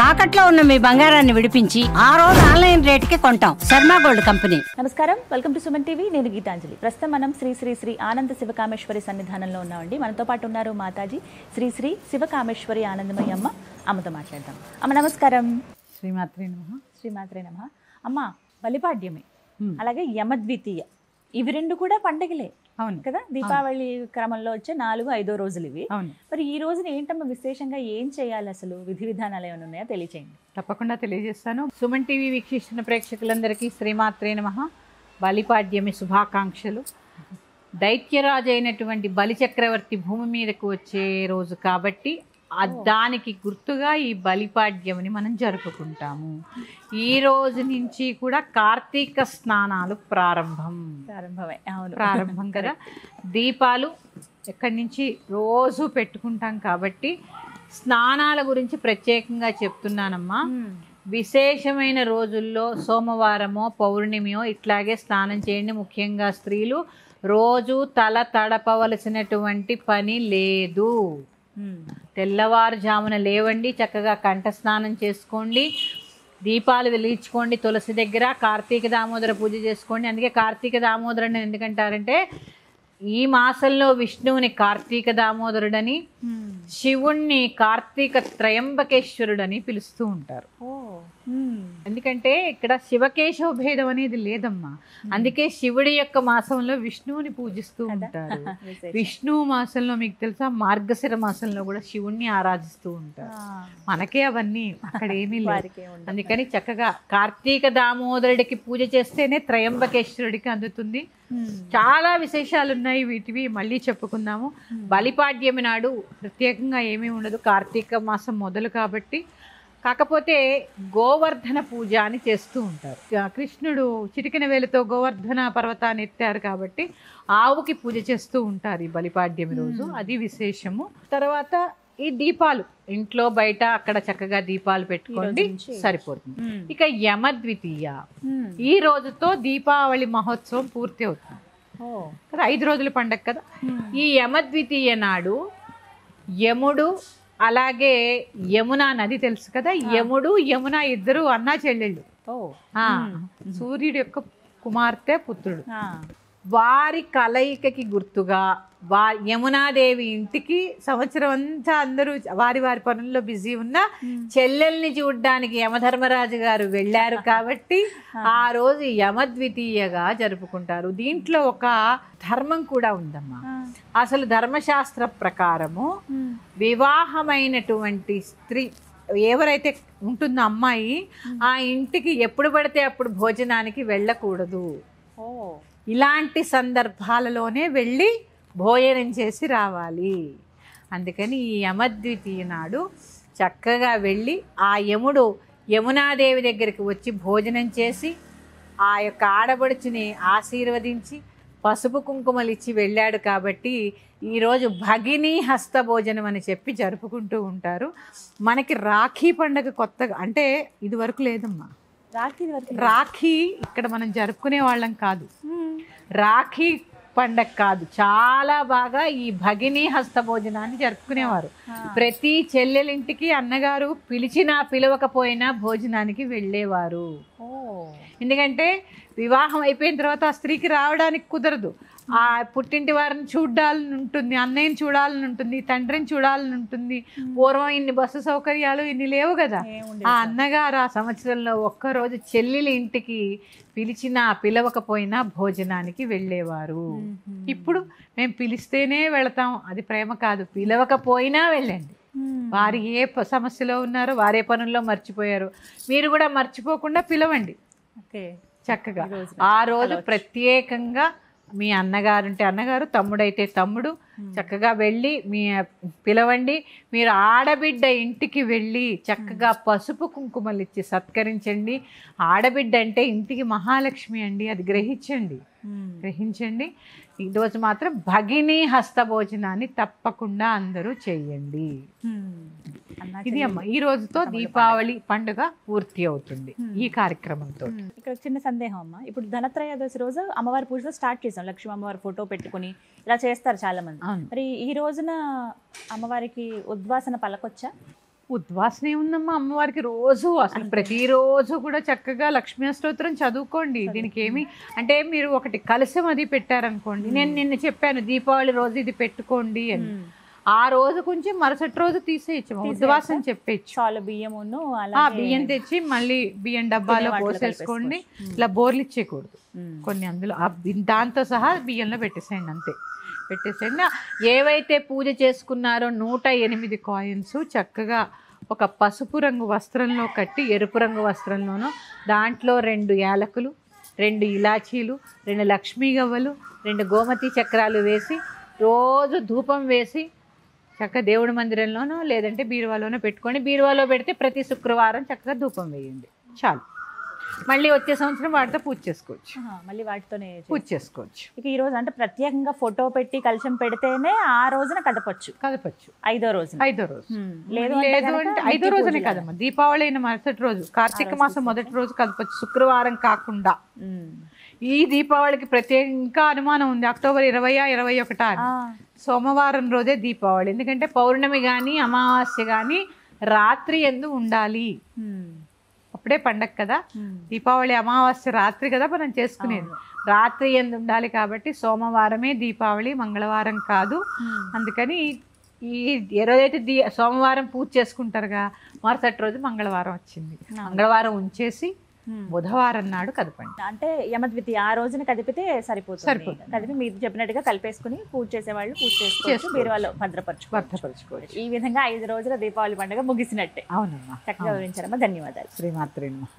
తాకట్లో ఉన్న మీ బంగారాన్ని విడిపించి ఆ రోజు ఆన్లైన్ రేటుకి కొంటాం. Sharma gold company. నమస్కారం, వెల్కమ్ టు సుమన్ టీవీ. నేను గీతాంజలి. ప్రస్తుతం మనం శ్రీ శ్రీ శ్రీ ఆనంద శివకామేశ్వరి సన్నిధానంలో ఉన్నామండి. మనతో పాటు ఉన్నారు మాతాజీ శ్రీ శ్రీ శివకామేశ్వరి ఆనందమయ్య అమ్మ. అమ్మతో మాట్లాడదాం. అమ్మ నమస్కారం. శ్రీమాత్రే నమః. శ్రీమాత్రే నమః. అమ్మ, బలిపాడ్యమి అలాగే యమద్వితీయ ఇవి రెండు కూడా పండగలే అవును కదా. దీపావళి క్రమంలో వచ్చే 4-5 రోజులు ఇవి. అవును. మరి ఈ రోజున ఏంటమ్మా విశేషంగా ఏం చేయాలి, అసలు విధి విధానాలు ఏమైనా ఉన్నాయా తెలియచేయండి. తప్పకుండా తెలియజేస్తాను. సుమన్ టీవీ వీక్షిస్తున్న ప్రేక్షకులందరికీ శ్రీమాత్రే నమః. బలిపాడ్యమి శుభాకాంక్షలు. దైత్యరాజు అయినటువంటి బలిచక్రవర్తి భూమి మీదకు వచ్చే రోజు కాబట్టి దానికి గుర్తుగా ఈ బలిపాడ్యమిని మనం జరుపుకుంటాము. ఈ రోజు నుంచి కూడా కార్తీక స్నానాలు ప్రారంభం కదా. దీపాలు ఎక్కడి నుంచి రోజు పెట్టుకుంటాం కాబట్టి స్నానాల గురించి ప్రత్యేకంగా చెప్తున్నానమ్మా. విశేషమైన రోజుల్లో సోమవారమో పౌర్ణమియో ఇట్లాగే స్నానం చేయండి. ముఖ్యంగా స్త్రీలు రోజు తల తడపవలసినటువంటి పని లేదు. తెల్లవారుజామున లేవండి, చక్కగా కంఠ స్నానం చేసుకోండి, దీపాలు వెలిగించుకోండి, తులసి దగ్గర కార్తీక దామోదర పూజ చేసుకోండి. అందుకే కార్తీక దామోదరుడు ఎందుకంటారంటే ఈ మాసంలో విష్ణువుని కార్తీక దామోదరుడని, శివుణ్ణి కార్తీక త్రయంబకేశ్వరుడని పిలుస్తూ ఉంటారు. ఎందుకంటే ఇక్కడ శివకేశవ భేదం అనేది లేదమ్మా. అందుకే శివుడి యొక్క మాసంలో విష్ణువుని పూజిస్తూ ఉంటారు. విష్ణువు మాసంలో మీకు తెలుసా, మార్గశిర మాసంలో కూడా శివుణ్ణి ఆరాధిస్తూ ఉంటారు. మనకే అవన్నీ అక్కడ ఏమీ లేదు. అందుకని చక్కగా కార్తీక దామోదరుడికి పూజ చేస్తేనే త్రయంబకేశ్వరుడికి అందుతుంది. చాలా విశేషాలు ఉన్నాయి, వీటివి మళ్ళీ చెప్పుకుందాము. బలిపాడ్యమి నాడు ప్రత్యేకంగా ఏమీ ఉండదు, కార్తీక మాసం మొదలు కాబట్టి. కాకపోతే గోవర్ధన పూజ అని చేస్తూ ఉంటారు. కృష్ణుడు చిటికెన వేలుతో గోవర్ధన పర్వతాన్ని ఎత్తారు కాబట్టి ఆవుకి పూజ చేస్తూ ఉంటారు ఈ బలిపాడ్యమి రోజు. అది విశేషము. తర్వాత ఈ దీపాలు ఇంట్లో బయట అక్కడ చక్కగా దీపాలు పెట్టుకోండి, సరిపోతుంది. ఇక యమద్వితీయ, ఈ రోజుతో దీపావళి మహోత్సవం పూర్తి అవుతుంది కదా. 5 రోజుల పండగ కదా. ఈ యమద్వితీయ నాడు యముడు అలాగే యమునా నది తెలుసు కదా, యముడు యమున ఇద్దరు అన్నా చెల్లెళ్ళు. సూర్యుడి యొక్క కుమార్తె పుత్రుడు. వారి కలయికకి గుర్తుగా యమునాదేవి ఇంటికి సంవత్సరం అంతా అందరూ వారి వారి పనుల్లో బిజీ ఉన్న చెల్లెల్ని చూడ్డానికి యమధర్మరాజు గారు వెళ్ళారు కాబట్టి ఆ రోజు యమద్వితీయగా జరుపుకుంటారు. దీంట్లో ఒక ధర్మం కూడా ఉందమ్మా. అసలు ధర్మశాస్త్ర ప్రకారము వివాహమైనటువంటి స్త్రీ ఎవరైతే ఉంటుందో అమ్మాయి, ఆ ఇంటికి ఎప్పుడు పడితే అప్పుడు భోజనానికి వెళ్ళకూడదు. ఇలాంటి సందర్భాలలోనే వెళ్ళి భోజనం చేసి రావాలి. అందుకని ఈ యమద్వితీయ నాడు చక్కగా వెళ్ళి ఆ యముడు యమునాదేవి దగ్గరికి వచ్చి భోజనం చేసి ఆ యొక్క ఆడబడుచుని ఆశీర్వదించి పసుపు కుంకుమలు ఇచ్చి వెళ్ళాడు కాబట్టి ఈరోజు భగిని హస్త భోజనం అని చెప్పి జరుపుకుంటూ ఉంటారు. మనకి రాఖీ పండగ కొత్తగా, అంటే ఇది వరకు లేదమ్మా. రాఖీ ఇక్కడ మనం జరుపుకునే వాళ్ళం కాదు, రాఖీ పండగ కాదు, చాలా బాగా ఈ భగిని హస్త భోజనాన్ని జరుపుకునేవారు. ప్రతి చెల్లెలింటికి అన్నగారు పిలిచినా పిలవకపోయినా భోజనానికి వెళ్ళేవారు. ఎందుకంటే వివాహం అయిపోయిన తర్వాత ఆ స్త్రీకి రావడానికి కుదరదు. ఆ పుట్టింటి వారిని చూడాలని ఉంటుంది, అన్నయ్యని చూడాలని ఉంటుంది, తండ్రిని చూడాలని ఉంటుంది. పూర్వం ఇన్ని బస్సు సౌకర్యాలు ఇన్ని లేవు కదా. ఆ అన్నగారు ఆ సంవత్సరంలో ఒక్కరోజు చెల్లెలి ఇంటికి పిలిచినా పిలవకపోయినా భోజనానికి వెళ్ళేవారు. ఇప్పుడు మేము పిలిస్తేనే వెళతాం, అది ప్రేమ కాదు. పిలవకపోయినా వెళ్ళండి. వారు ఏ సమస్యలో ఉన్నారో, వారే పనుల్లో మర్చిపోయారు, మీరు కూడా మర్చిపోకుండా పిలవండి. చక్కగా ఆ రోజు ప్రత్యేకంగా మీ అన్నగారు ఉంటే అన్నగారు, తమ్ముడైతే తమ్ముడు, చక్కగా వెళ్ళి పిలవండి. మీరు ఆడబిడ్డ ఇంటికి వెళ్ళి చక్కగా పసుపు కుంకుమలు ఇచ్చి సత్కరించండి. ఆడబిడ్డ అంటే ఇంటికి మహాలక్ష్మి అండి, అది గ్రహించండి. ఈరోజు మాత్రం భగిని హస్త భోజనాన్ని తప్పకుండా అందరూ చెయ్యండి. ఇది అమ్మ, ఈ రోజుతో దీపావళి పండుగ పూర్తి అవుతుంది ఈ కార్యక్రమంతో. ఇక్కడ చిన్న సందేహం అమ్మ, ఇప్పుడు ధనత్రయోదశి రోజు అమ్మవారి పూజతో స్టార్ట్ చేసాం. లక్ష్మీ అమ్మవారి ఫోటో పెట్టుకుని ఇలా చేస్తారు చాలా మంది. మరి ఈ రోజున అమ్మవారికి ఉద్వాసన పలకొచ్చా? ఉద్వాసన ఏముందమ్మా అమ్మవారికి రోజు అసలు ప్రతిరోజు కూడా చక్కగా లక్ష్మీ అష్టోత్తరం చదువుకోండి. దీనికి ఏమి అంటే మీరు ఒకటి కలశం అది పెట్టారనుకోండి, నేను నిన్న చెప్పాను దీపావళి రోజు ఇది పెట్టుకోండి అని, ఆ రోజు కొంచెం మరుసటి రోజు తీసేయచ్చు, ఉద్వాసన చెప్పేయచ్చు. చాలు బియ్యమును బియ్యం తెచ్చి మళ్ళీ బియ్యం డబ్బాలో పోసేసుకోండి. ఇలా బోర్లు ఇచ్చేయకూడదు కొన్ని, అందులో దాంతో సహా బియ్యంలో పెట్టేసేయండి, అంతే పెట్టేసేయండి. ఏవైతే పూజ చేసుకున్నారో 108 కాయిన్స్ చక్కగా ఒక పసుపు రంగు వస్త్రంలో కట్టి, ఎరుపు రంగు వస్త్రంలోనూ దాంట్లో 2 యాలకులు, 2 ఇలాచీలు, 2 లక్ష్మీ గవ్వలు, 2 గోమతి చక్రాలు వేసి రోజు ధూపం వేసి చక్కగా దేవుడి మందిరంలోనో లేదంటే బీరువాలోనో పెట్టుకొని, బీరువాలో పెడితే ప్రతి శుక్రవారం చక్కగా ధూపం వేయండి చాలు. మళ్ళీ వచ్చే సంవత్సరం వాటితో పూజ చేసుకోవచ్చు, మళ్ళీ వాటితోనే పూజ చేసుకోవచ్చు. ఇక ఈ రోజు అంటే ప్రత్యేకంగా ఫోటో పెట్టి కలశం పెడితేనే ఆ రోజున కదపచ్చు. ఐదో రోజు లేదు అంటే 5వ రోజునే కదమ్మా, దీపావళి అయిన మరుసటి రోజు కార్తీక మాసం మొదటి రోజు కదపచ్చు, శుక్రవారం కాకుండా. ఈ దీపావళికి ప్రత్యేకంగా అనుమానం ఉంది, అక్టోబర్ 20, 21 సోమవారం రోజే దీపావళి. ఎందుకంటే పౌర్ణమి కానీ అమావాస్య కానీ రాత్రి ఎందు ఉండాలి, అప్పుడే పండగ కదా. దీపావళి అమావాస్య రాత్రి కదా మనం చేసుకునేది, రాత్రి ఎందు ఉండాలి కాబట్టి సోమవారమే దీపావళి, మంగళవారం కాదు. అందుకని ఈ ఏదైతే సోమవారం పూజ చేసుకుంటారుగా, మరుసటి రోజు మంగళవారం వచ్చింది, మంగళవారం ఉంచేసి బుధవారం నాడు కదపండి. అంటే యమద్వితి ఆ రోజున కదిపితే సరిపోతుంది. కదిపి మీరు చెప్పినట్టుగా కలిపేసుకుని పూజ చేసేవాళ్ళు పూజ చేసుకోవచ్చు, బీరువాలో భద్రపరచుకోవచ్చు. ఈ విధంగా 5 రోజుల దీపావళి పండుగ ముగిసినట్టే. అవునమ్మా, చక్కగా వివరించారమ్మా, ధన్యవాదాలు. శ్రీమాత్రేనమ్మా.